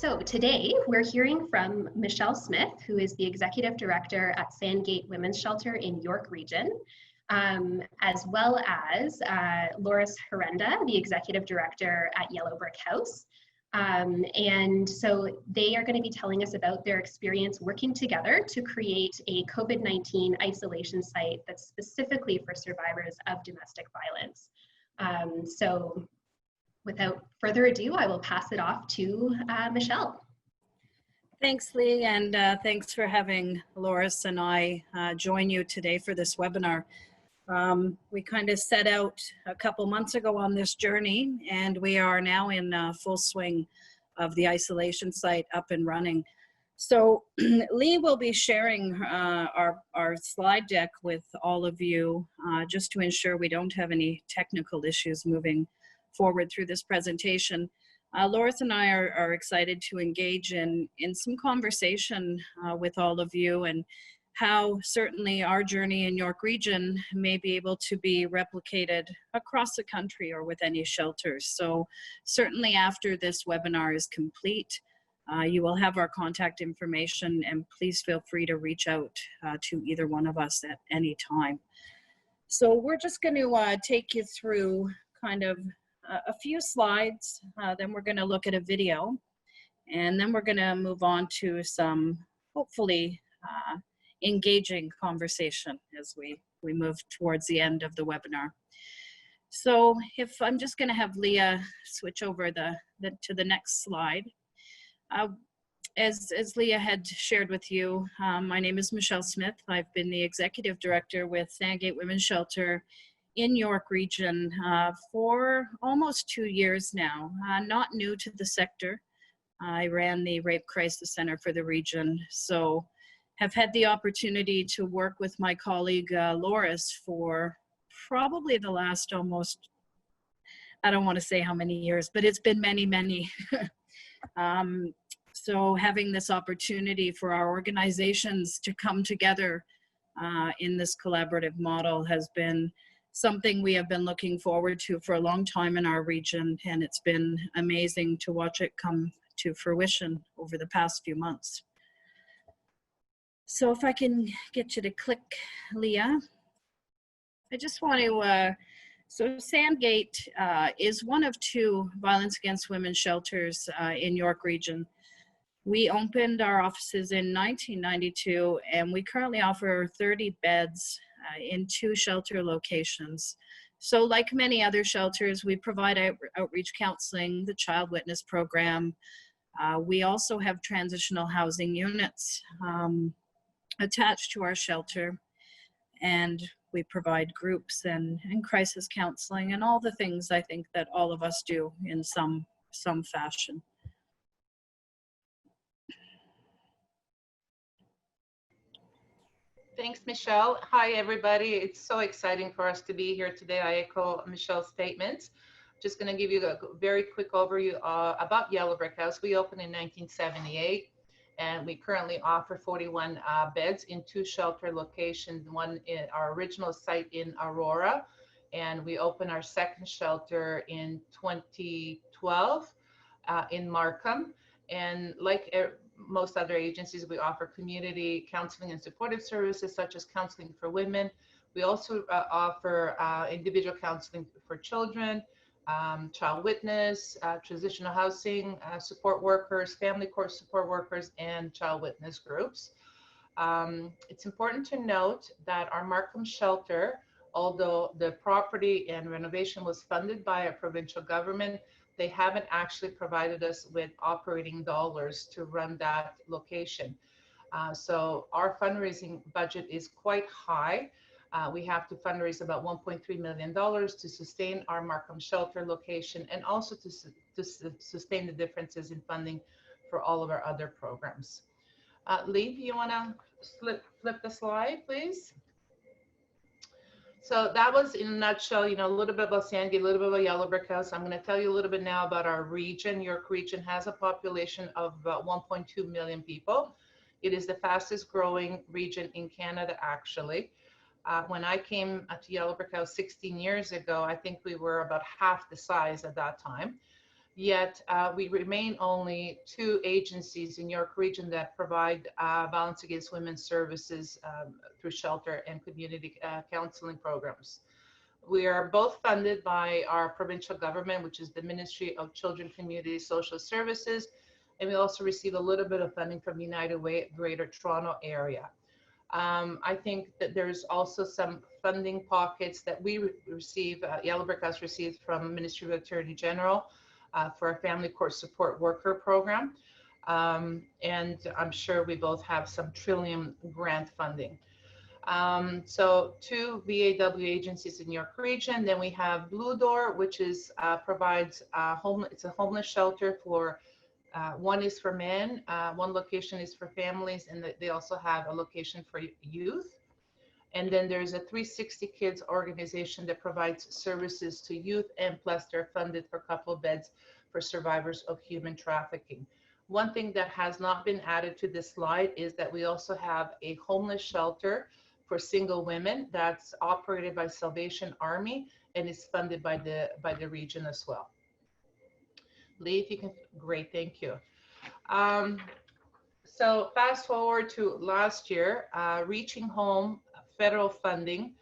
So today we're hearing from Michelle Smith, who is the Executive Director at Sandgate Women's Shelter in York Region, as well as Loris Herenda, the Executive Director at Yellow Brick House. And so they are going to be telling us about their experience working together to create a COVID-19 isolation site that's specifically for survivors of domestic violence. So without further ado, I will pass it off to Michelle. Thanks, Lee, and thanks for having Loris and I join you today for this webinar. We kind of set out a couple months ago on this journey, and we are now in full swing of the isolation site up and running. So Lee will be sharing our slide deck with all of you just to ensure we don't have any technical issues moving forward through this presentation. Loris and I are excited to engage in some conversation with all of you, and how certainly our journey in York Region may be able to be replicated across the country or with any shelters. So certainly after this webinar is complete, you will have our contact information, and please feel free to reach out to either one of us at any time. So we're just going to take you through kind of a few slides, then we're going to look at a video, and then we're going to move on to some hopefully engaging conversation as we move towards the end of the webinar. So if I'm just going to have Leah switch over to the next slide. As Leah had shared with you, my name is Michelle Smith. I've been the Executive Director with Sandgate Women's Shelter in York Region for almost 2 years now. Not new to the sector. I ran the Rape Crisis Center for the region, so have had the opportunity to work with my colleague Loris for probably the last almost, I don't want to say how many years, but it's been many, many. So having this opportunity for our organizations to come together in this collaborative model has been something we have been looking forward to for a long time in our region, and it's been amazing to watch it come to fruition over the past few months. So if I can get you to click, Leah. I just want to, so Sandgate is one of 2 violence against women shelters in York Region. We opened our offices in 1992, and we currently offer 30 beds in 2 shelter locations. So like many other shelters, we provide outreach counseling, the child witness program. We also have transitional housing units attached to our shelter, and we provide groups and crisis counseling and all the things I think that all of us do in some fashion. Thanks, Michelle. Hi, everybody. It's so exciting for us to be here today. I echo Michelle's statements. Just going to give you a very quick overview about Yellow Brick House. We opened in 1978, and we currently offer 41 beds in 2 shelter locations, one in our original site in Aurora, and we opened our second shelter in 2012 in Markham. And like most other agencies, we offer community counseling and supportive services such as counseling for women. We also offer individual counseling for children, child witness, transitional housing support workers, family court support workers, and child witness groups. It's important to note that our Markham shelter, although the property and renovation was funded by a provincial government, they haven't actually provided us with operating dollars to run that location. So our fundraising budget is quite high. We have to fundraise about $1.3 million to sustain our Markham shelter location, and also to sustain the differences in funding for all of our other programs. Lee, do you want to flip the slide, please? So that was in a nutshell, you know, a little bit about Sandgate, a little bit about Yellow Brick House. I'm going to tell you a little bit now about our region. York Region has a population of about 1.2 million people. It is the fastest growing region in Canada, actually. When I came to Yellow Brick House 16 years ago, I think we were about half the size at that time. Yet we remain only 2 agencies in York Region that provide violence against women services through shelter and community counseling programs. We are both funded by our provincial government, which is the Ministry of Children, Community, Social Services, and we also receive a little bit of funding from United Way Greater Toronto Area. I think that there's also some funding pockets that we receive, Yellow Brick House receives from Ministry of Attorney General for a family court support worker program. And I'm sure we both have some Trillium grant funding. So 2 VAW agencies in York Region. Then we have Blue Door, which is provides it's a homeless shelter for one is for men, one location is for families, and they also have a location for youth. And then there's a 360 Kids organization that provides services to youth, and plus they're funded for a couple of beds for survivors of human trafficking. One thing that has not been added to this slide is that we also have a homeless shelter for single women that's operated by Salvation Army and is funded by the region as well. Lee, if you can, great, thank you. So fast forward to last year, Reaching Home federal funding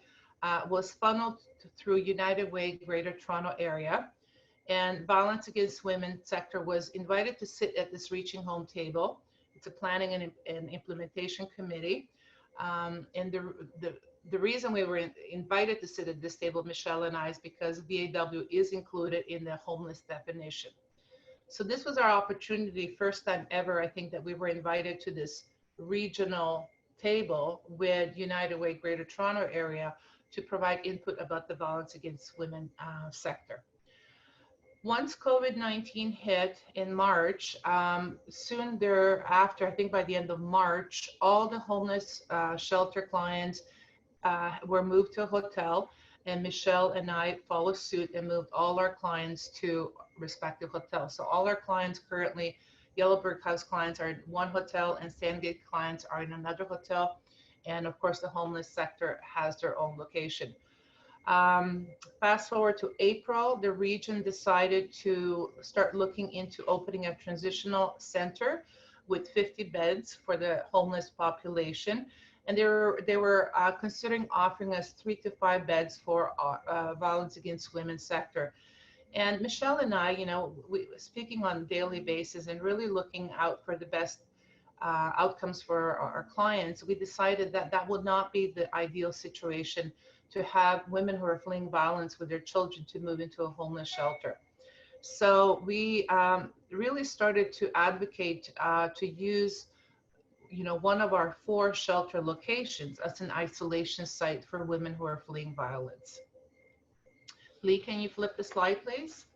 was funneled through United Way Greater Toronto Area, and violence against women sector was invited to sit at this Reaching Home table. It's a planning and implementation committee. And the reason we were invited to sit at this table, Michelle and I, is because VAW is included in the homeless definition. So this was our opportunity, first time ever, I think, that we were invited to this regional table with United Way Greater Toronto Area to provide input about the violence against women sector. Once COVID-19 hit in March, soon thereafter, I think by the end of March, all the homeless shelter clients were moved to a hotel, and Michelle and I followed suit and moved all our clients to respective hotels. So all our clients currently, Yellow Brick House clients are in one hotel, and Sandgate clients are in another hotel. And of course, the homeless sector has their own location. Fast forward to April, the region decided to start looking into opening a transitional center with 50 beds for the homeless population. And they were considering offering us 3 to 5 beds for violence against women sector. And Michelle and I, you know, speaking on a daily basis and really looking out for the best outcomes for our clients, we decided that that would not be the ideal situation to have women who are fleeing violence with their children to move into a homeless shelter. So we really started to advocate to use, you know, one of our 4 shelter locations as an isolation site for women who are fleeing violence. Lee, can you flip the slide, please?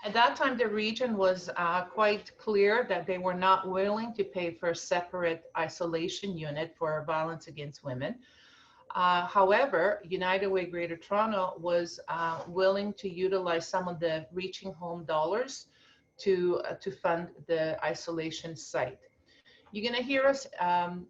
At that time, the region was quite clear that they were not willing to pay for a separate isolation unit for violence against women. However, United Way Greater Toronto was willing to utilize some of the Reaching Home dollars to fund the isolation site. You're going to hear us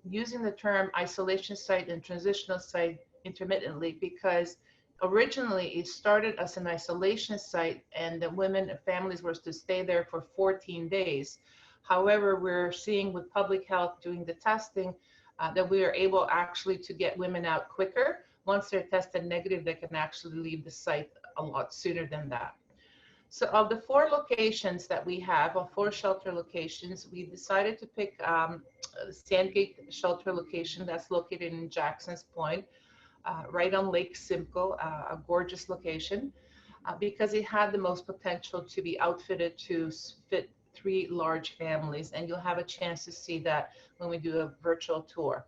using the term isolation site and transitional site intermittently, because originally it started as an isolation site and the women and families were to stay there for 14 days. However, we're seeing with public health doing the testing that we are able actually to get women out quicker. Once they're tested negative, they can actually leave the site a lot sooner than that. So of the 4 locations that we have, of 4 shelter locations, we decided to pick Sandgate shelter location that's located in Jackson's Point, right on Lake Simcoe, a gorgeous location, because it had the most potential to be outfitted to fit 3 large families, and you'll have a chance to see that when we do a virtual tour.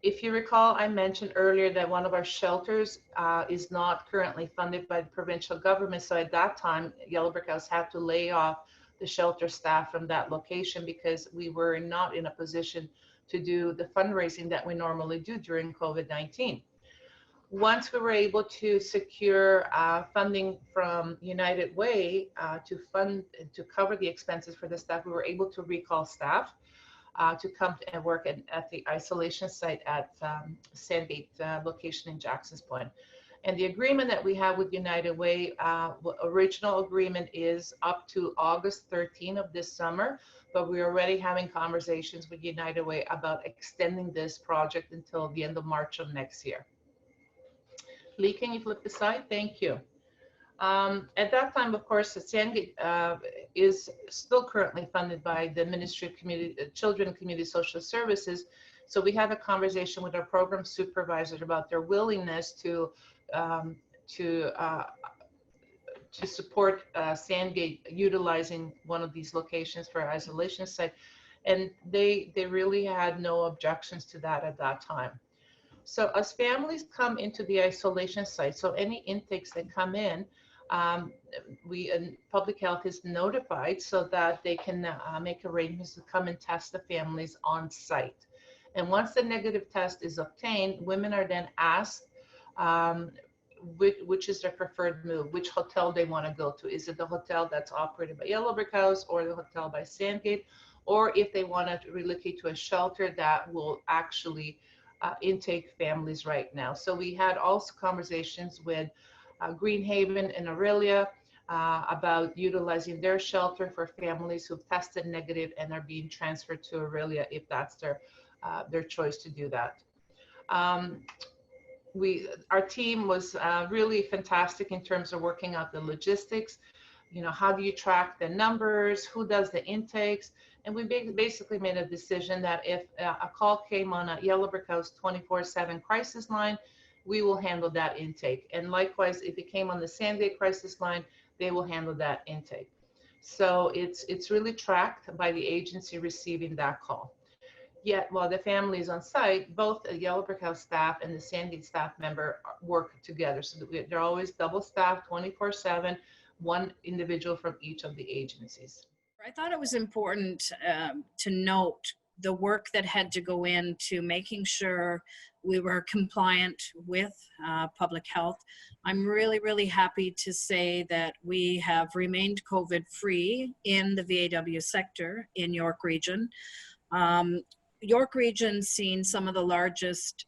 If you recall, I mentioned earlier that one of our shelters is not currently funded by the provincial government. So at that time, Yellow Brick House had to lay off the shelter staff from that location because we were not in a position to do the fundraising that we normally do during COVID-19. Once we were able to secure funding from United Way to cover the expenses for the staff, we were able to recall staff to come and work at the isolation site at Sandgate location in Jackson's Point. And the agreement that we have with United Way, original agreement is up to August 13 of this summer, but we're already having conversations with United Way about extending this project until the end of March of next year. Lee, can you flip the slide? Thank you. At that time, of course, the Sandgate is still currently funded by the Ministry of Children and Community Social Services. So we had a conversation with our program supervisor about their willingness to support Sandgate utilizing one of these locations for isolation site. And they really had no objections to that at that time. So as families come into the isolation site, so any intakes that come in, public health is notified so that they can make arrangements to come and test the families on site. And once the negative test is obtained, women are then asked which is their preferred move, which hotel they want to go to. Is it the hotel that's operated by Yellow Brick House or the hotel by Sandgate, or if they want to relocate to a shelter that will actually intake families right now. So we had also conversations with Greenhaven and Aurelia about utilizing their shelter for families who've tested negative and are being transferred to Aurelia if that's their choice to do that. Our team was really fantastic in terms of working out the logistics. You know, how do you track the numbers? Who does the intakes? And we basically made a decision that if a call came on a Yellow Brick House 24/7 crisis line, we will handle that intake. And likewise, if it came on the Sandgate crisis line, they will handle that intake. So it's really tracked by the agency receiving that call. Yet while the family is on site, both the Yellow Brick House staff and the Sandgate staff member work together. So that they're always double staffed 24/7, one individual from each of the agencies. I thought it was important to note the work that had to go into making sure we were compliant with public health. I'm really, really happy to say that we have remained COVID-free in the VAW sector in York Region. York Region's seen some of the largest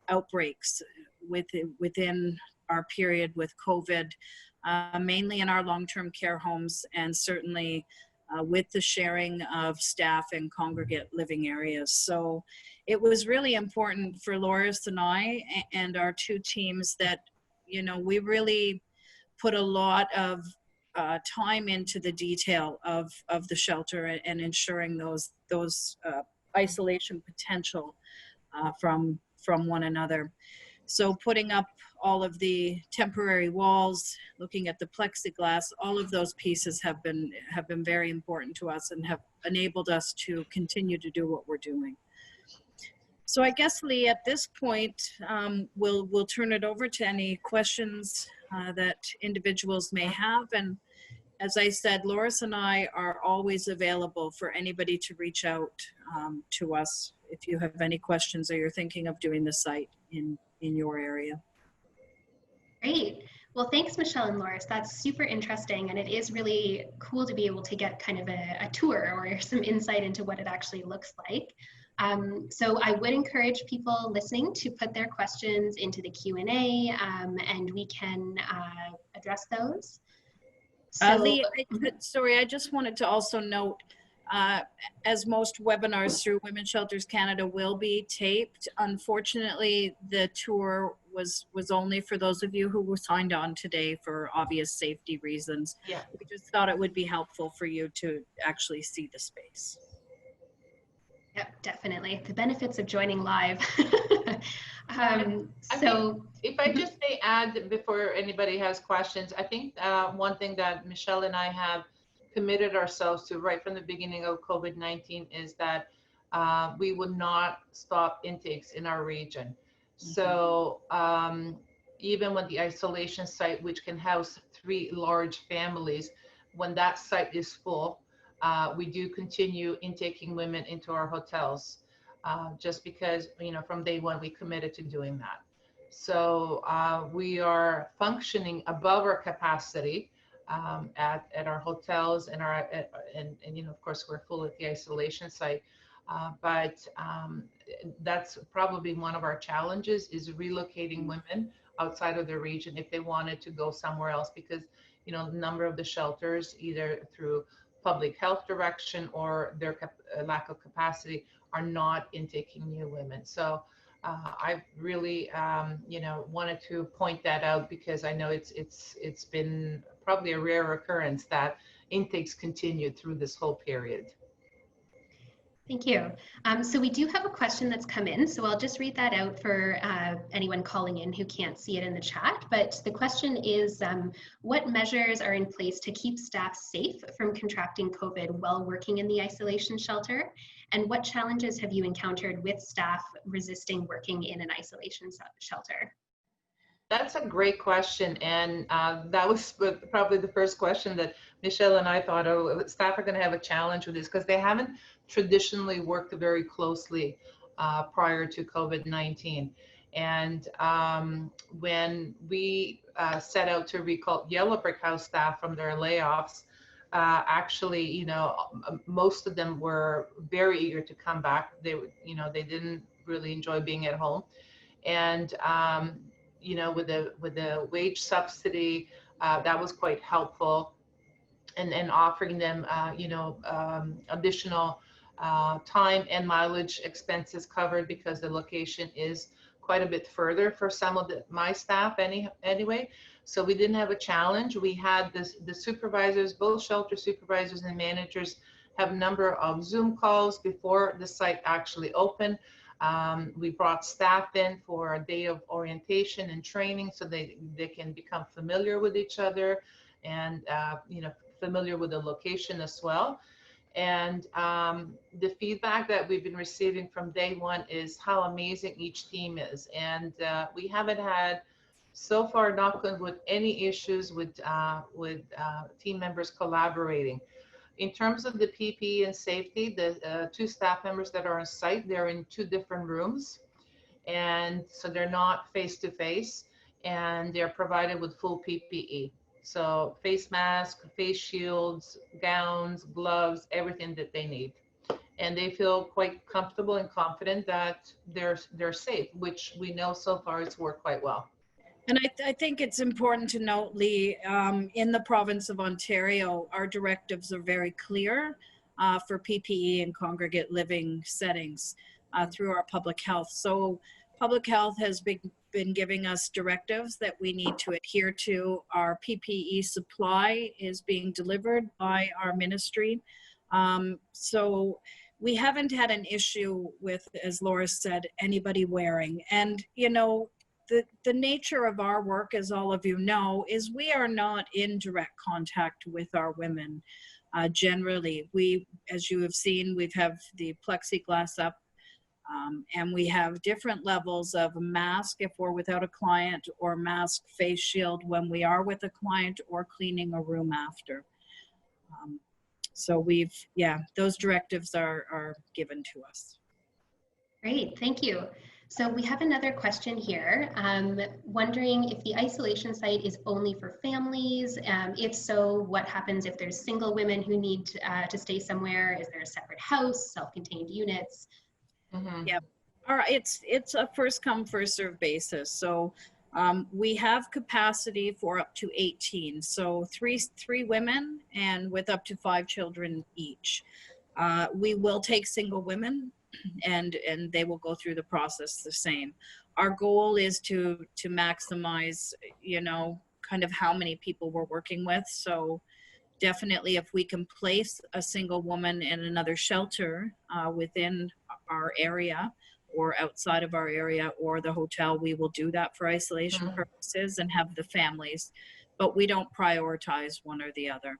outbreaks within our period with COVID, mainly in our long-term care homes and certainly with the sharing of staff in congregate living areas. So it was really important for Loris and I and our two teams that, you know, we really put a lot of time into the detail of the shelter and ensuring those isolation potential from one another. So putting up all of the temporary walls, looking at the plexiglass, all of those pieces have been very important to us and have enabled us to continue to do what we're doing. So I guess, Lee, at this point, we'll turn it over to any questions that individuals may have. And as I said, Loris and I are always available for anybody to reach out to us if you have any questions or you're thinking of doing the site in your area. Great. Well, thanks, Michelle and Loris. That's super interesting. And it is really cool to be able to get kind of a tour or some insight into what it actually looks like. So I would encourage people listening to put their questions into the Q&A and we can address those. So, Lee, sorry, I just wanted to also note, as most webinars through Women's Shelters Canada will be taped, unfortunately, the tour was only for those of you who were signed on today for obvious safety reasons. Yeah. We just thought it would be helpful for you to actually see the space. Yep, definitely. The benefits of joining live. If I just may add before anybody has questions, I think one thing that Michelle and I have committed ourselves to right from the beginning of COVID-19 is that we would not stop intakes in our region. So even when the isolation site, which can house 3 large families, when that site is full, we do continue intaking women into our hotels, just because, you know, from day one, we committed to doing that. So we are functioning above our capacity at our hotels and you know, of course, we're full at the isolation site. But that's probably one of our challenges is relocating women outside of the region if they wanted to go somewhere else, because the number of the shelters, either through public health direction or their lack of capacity, are not intaking new women. So I really wanted to point that out, because I know it's been probably a rare occurrence that intakes continued through this whole period. Thank you. So we do have a question that's come in, so I'll just read that out for anyone calling in who can't see it in the chat. But the question is, what measures are in place to keep staff safe from contracting COVID while working in the isolation shelter? And what challenges have you encountered with staff resisting working in an isolation shelter? That's a great question, and that was probably the first question that Michelle and I thought, oh, staff are going to have a challenge with this, because they haven't traditionally worked very closely prior to COVID-19. And when we set out to recall Yellow Brick House staff from their layoffs, actually, most of them were very eager to come back. They didn't really enjoy being at home, and with the wage subsidy, that was quite helpful, and offering them additional time and mileage expenses covered, because the location is quite a bit further for some of my staff anyway. So we didn't have a challenge. We had the supervisors, both shelter supervisors and managers, have a number of Zoom calls before the site actually opened. We brought staff in for a day of orientation and training, so they can become familiar with each other, and familiar with the location as well. And the feedback that we've been receiving from day one is how amazing each team is. And we haven't had, so far, knock on wood, any issues with team members collaborating. In terms of the PPE and safety, the two staff members that are on site, they're in two different rooms. And so they're not face to face, and they're provided with full PPE. So face masks, face shields, gowns, gloves, everything that they need. And they feel quite comfortable and confident that they're safe, which we know so far it's worked quite well. And I think it's important to note, Lee, in the province of Ontario, our directives are very clear for PPE and congregate living settings through our public health. So public health has been giving us directives that we need to adhere to. Our PPE supply is being delivered by our ministry. So we haven't had an issue with, as Laura said, anybody wearing. And, the nature of our work, as all of you know, is we are not in direct contact with our women. Generally, as you have seen, we have the plexiglass up, and we have different levels of mask if we're without a client, or mask face shield when we are with a client or cleaning a room after. So those directives are given to us. Great, thank you. So we have another question here, wondering if the isolation site is only for families. If so, what happens if there's single women who need to stay somewhere? Is there a separate house, self-contained units? Mm-hmm. Yeah, all right. It's a first come, first served basis. So we have capacity for up to 18. So three women, and with up to 5 children each. We will take single women, and they will go through the process the same. Our goal is to maximize, kind of how many people we're working with. So definitely, if we can place a single woman in another shelter within our area or outside of our area or the hotel, we will do that for isolation purposes and have the families, but we don't prioritize one or the other.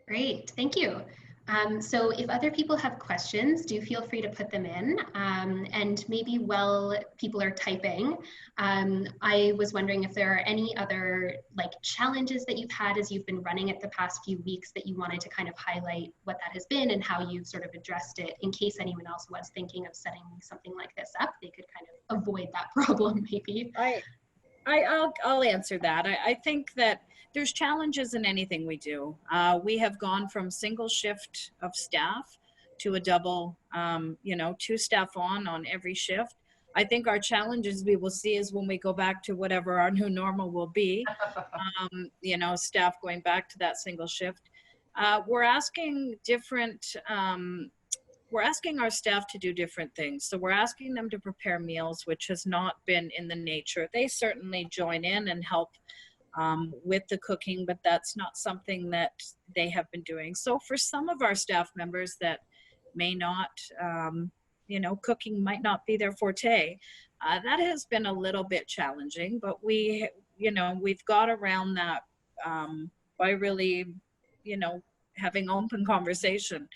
Great, thank you. So if other people have questions, do feel free to put them in. And maybe while people are typing, I was wondering if there are any other challenges that you've had as you've been running it the past few weeks that you wanted to kind of highlight what that has been and how you've sort of addressed it, in case anyone else was thinking of setting something like this up. They could kind of avoid that problem maybe. I'll answer that. I think that there's challenges in anything we do. We have gone from single shift of staff to a double, 2 staff on every shift. I think our challenges we will see is when we go back to whatever our new normal will be, you know, staff going back to that single shift. We're asking different, we're asking our staff to do different things. So we're asking them to prepare meals, which has not been in the nature. They certainly join in and help with the cooking, but that's not something that they have been doing. So for some of our staff members that may not, you know, cooking might not be their forte, that has been a little bit challenging, but we, you know, we've got around that by really, you know, having open conversation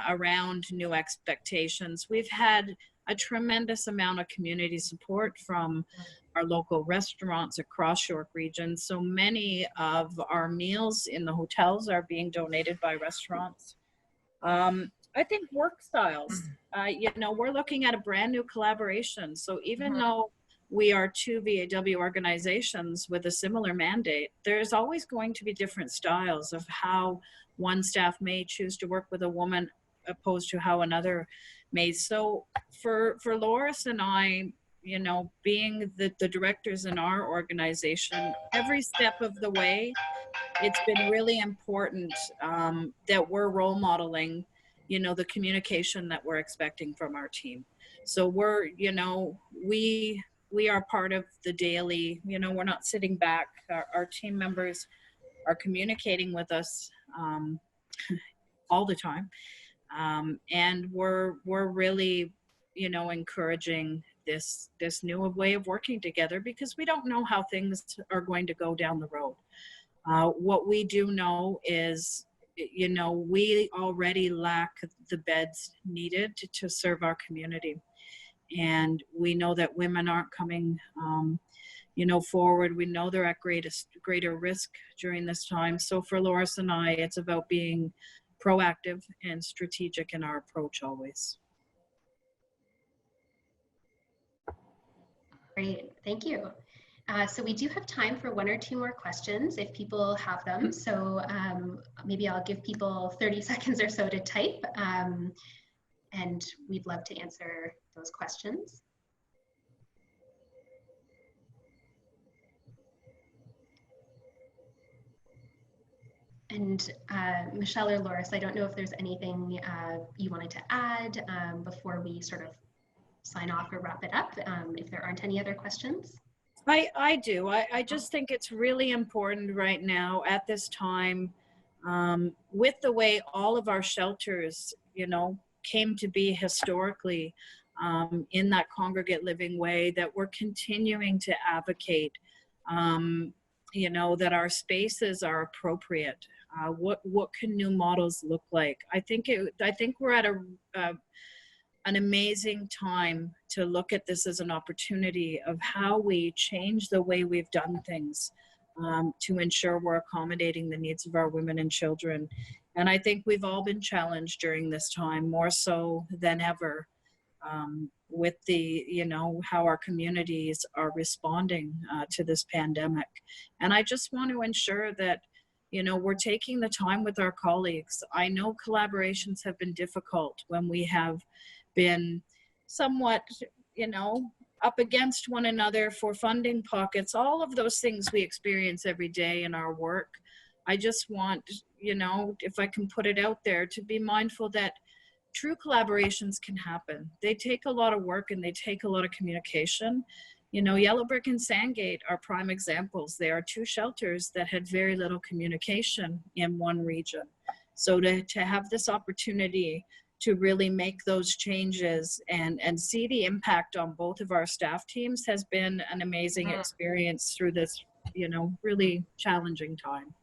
around new expectations. We've had a tremendous amount of community support from our local restaurants across York Region. So many of our meals in the hotels are being donated by restaurants. I think work styles, you know, we're looking at a brand new collaboration. So even though we are two VAW organizations with a similar mandate, there's always going to be different styles of how one staff may choose to work with a woman opposed to how another may. So for Loris and I, you know, being the directors in our organization, every step of the way, it's been really important that we're role modeling, you know, the communication that we're expecting from our team. So we're, you know, we are part of the daily, you know, we're not sitting back. Our team members are communicating with us all the time. And we're really, you know, encouraging this new way of working together, because we don't know how things are going to go down the road. What we do know is, you know, we already lack the beds needed to serve our community. And we know that women aren't coming, you know, forward. We know they're at greater risk during this time. So for Loris and I, it's about being proactive and strategic in our approach always. Great, thank you. So we do have time for one or two more questions if people have them. So maybe I'll give people 30 seconds or so to type, and we'd love to answer those questions. And Michelle or Loris, I don't know if there's anything you wanted to add before we sort of sign off or wrap it up, if there aren't any other questions. I do. I just think it's really important right now at this time, with the way all of our shelters, you know, came to be historically in that congregate living way, that we're continuing to advocate, you know, that our spaces are appropriate. What can new models look like? I think we're at an amazing time to look at this as an opportunity of how we change the way we've done things to ensure we're accommodating the needs of our women and children. And I think we've all been challenged during this time, more so than ever, with the, you know, how our communities are responding to this pandemic. And I just want to ensure that, you know, we're taking the time with our colleagues. I know collaborations have been difficult when we have been somewhat, you know, up against one another for funding pockets, all of those things we experience every day in our work. I just want, you know, if I can put it out there, to be mindful that true collaborations can happen. They take a lot of work and they take a lot of communication. You know, Yellowbrick and Sandgate are prime examples. They are two shelters that had very little communication in one region. So to have this opportunity to really make those changes and see the impact on both of our staff teams has been an amazing experience through this, you know, really challenging time.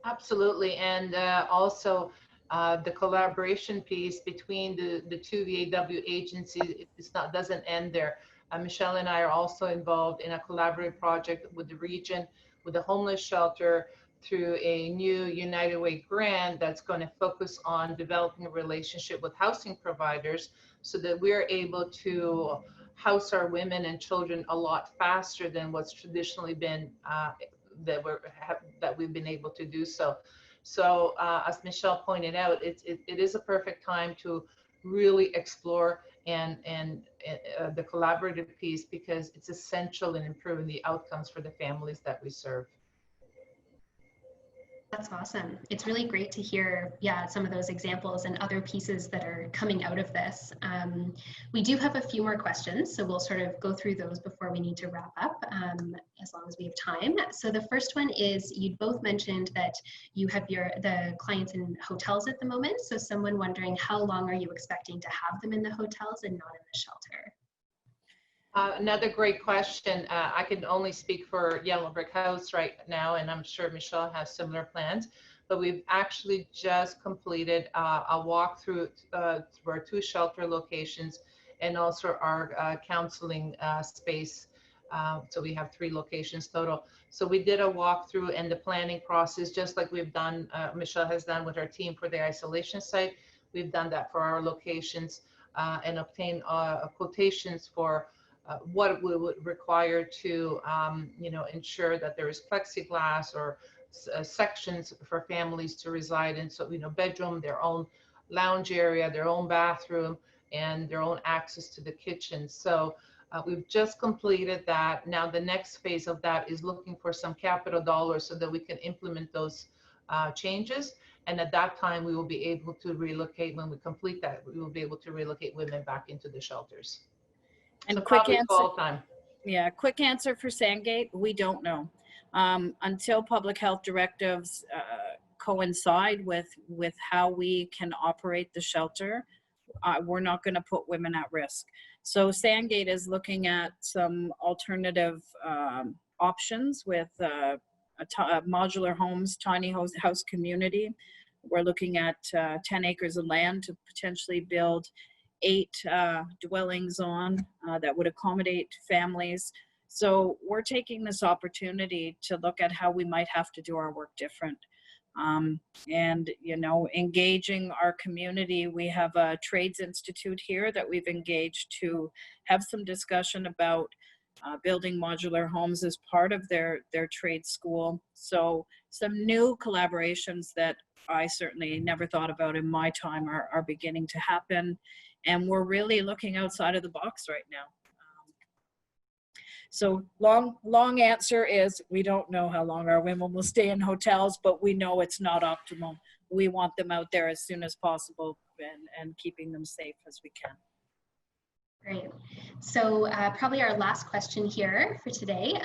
Absolutely, and also the collaboration piece between the two VAW agencies, doesn't end there. Michelle and I are also involved in a collaborative project with the region, with the homeless shelter, through a new United Way grant that's going to focus on developing a relationship with housing providers so that we're able to house our women and children a lot faster than what's traditionally been that we've been able to do so. So as Michelle pointed out, it is a perfect time to really explore and the collaborative piece, because it's essential in improving the outcomes for the families that we serve. That's awesome. It's really great to hear, yeah, some of those examples and other pieces that are coming out of this. We do have a few more questions, so we'll sort of go through those before we need to wrap up, as long as we have time. So the first one is, you both mentioned that you have the clients in hotels at the moment. So someone wondering, how long are you expecting to have them in the hotels and not in the shelter? Another great question. I can only speak for Yellow Brick House right now, and I'm sure Michelle has similar plans, but we've actually just completed a walkthrough through our 2 shelter locations and also our counseling space. So we have 3 locations total. So we did a walkthrough and the planning process, just like we've done, Michelle has done with our team for the isolation site. We've done that for our locations and obtained quotations for what we would require to, ensure that there is plexiglass or sections for families to reside in. So, bedroom, their own lounge area, their own bathroom, and their own access to the kitchen. So we've just completed that. Now the next phase of that is looking for some capital dollars so that we can implement those changes. And at that time, we will be able to relocate. When we complete that, we will be able to relocate women back into the shelters. And So quick answer. fall time. Yeah, quick answer for Sandgate, we don't know. Until public health directives coincide with how we can operate the shelter, we're not going to put women at risk. So Sandgate is looking at some alternative options with modular homes, tiny house community. We're looking at 10 acres of land to potentially build 8 dwellings on that would accommodate families. So we're taking this opportunity to look at how we might have to do our work different. And, engaging our community. We have a trades institute here that we've engaged to have some discussion about building modular homes as part of their trade school. So some new collaborations that I certainly never thought about in my time are beginning to happen. And we're really looking outside of the box right now. So long answer is, we don't know how long our women will stay in hotels, but we know it's not optimal. We want them out there as soon as possible and keeping them safe as we can. Great. So probably our last question here for today.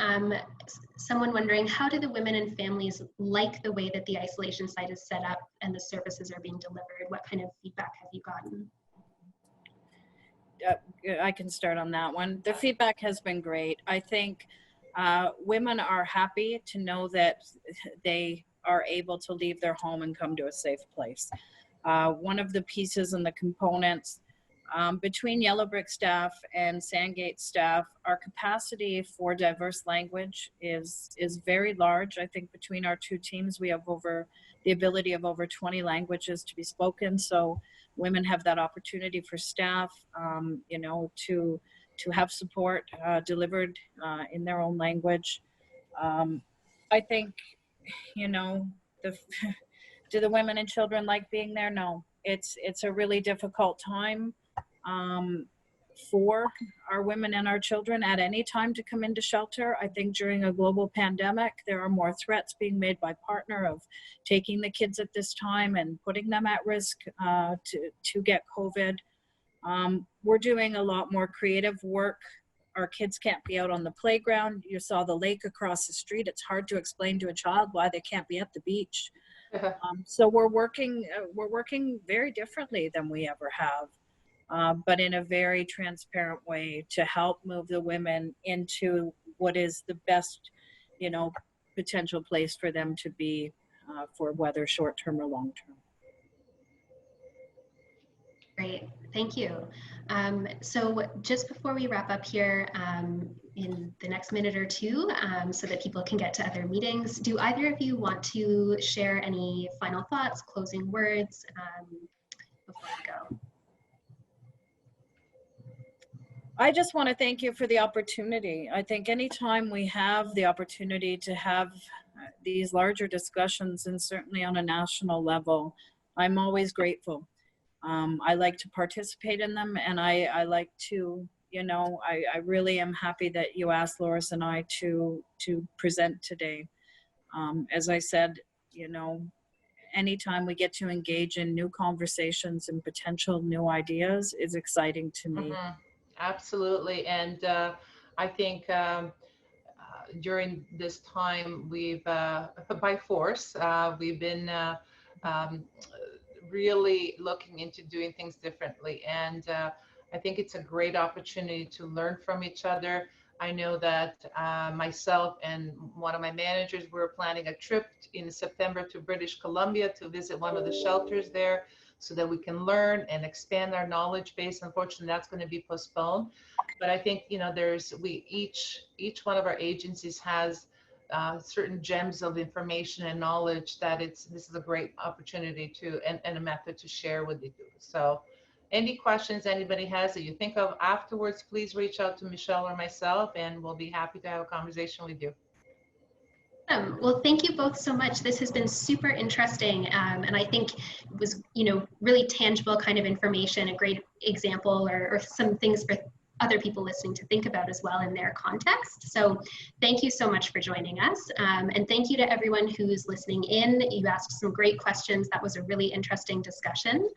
Someone wondering, how do the women and families like the way that the isolation site is set up and the services are being delivered? What kind of feedback have you gotten? I can start on that one. The feedback has been great. I think women are happy to know that they are able to leave their home and come to a safe place. One of the pieces and the components between Yellow Brick staff and Sandgate staff, our capacity for diverse language is very large. I think between our 2 teams, we have the ability of over 20 languages to be spoken. So women have that opportunity for staff, to have support delivered in their own language. I think, do the women and children like being there? No, it's a really difficult time for our women and our children at any time to come into shelter. I think during a global pandemic, there are more threats being made by partner of taking the kids at this time and putting them at risk to get COVID. We're doing a lot more creative work. Our kids can't be out on the playground. You saw the lake across the street. It's hard to explain to a child why they can't be at the beach. So we're working very differently than we ever have. But in a very transparent way to help move the women into what is the best, potential place for them to be for whether short-term or long-term. Great, thank you. So just before we wrap up here in the next minute or 2, so that people can get to other meetings, do either of you want to share any final thoughts, closing words before we go? I just want to thank you for the opportunity. I think anytime we have the opportunity to have these larger discussions, and certainly on a national level, I'm always grateful. I like to participate in them, and I like to, I really am happy that you asked Loris and I to present today. As I said, anytime we get to engage in new conversations and potential new ideas is exciting to me. Absolutely. And I think during this time, we've, by force, we've been really looking into doing things differently. And I think it's a great opportunity to learn from each other. I know that myself and one of my managers were planning a trip in September to British Columbia to visit one of the shelters there so that we can learn and expand our knowledge base. Unfortunately, that's going to be postponed. But I think, each one of our agencies has certain gems of information and knowledge that this is a great opportunity to, and a method to share with you. So any questions anybody has that you think of afterwards, please reach out to Michelle or myself, and we'll be happy to have a conversation with you. Well, thank you both so much. This has been super interesting, and I think it was, really tangible kind of information, a great example or some things for other people listening to think about as well in their context. So thank you so much for joining us. And thank you to everyone who's listening in. You asked some great questions. That was a really interesting discussion.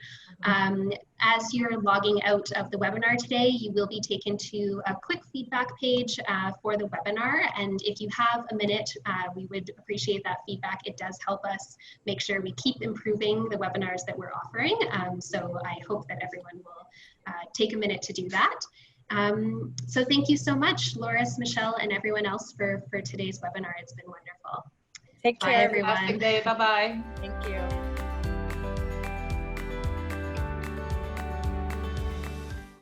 As you're logging out of the webinar today, you will be taken to a quick feedback page for the webinar. And if you have a minute, we would appreciate that feedback. It does help us make sure we keep improving the webinars that we're offering. So I hope that everyone will take a minute to do that. So thank you so much, Loris, Michelle, and everyone else for today's webinar. It's been wonderful. Take care, Bye, everyone. Bye-bye. Thank you.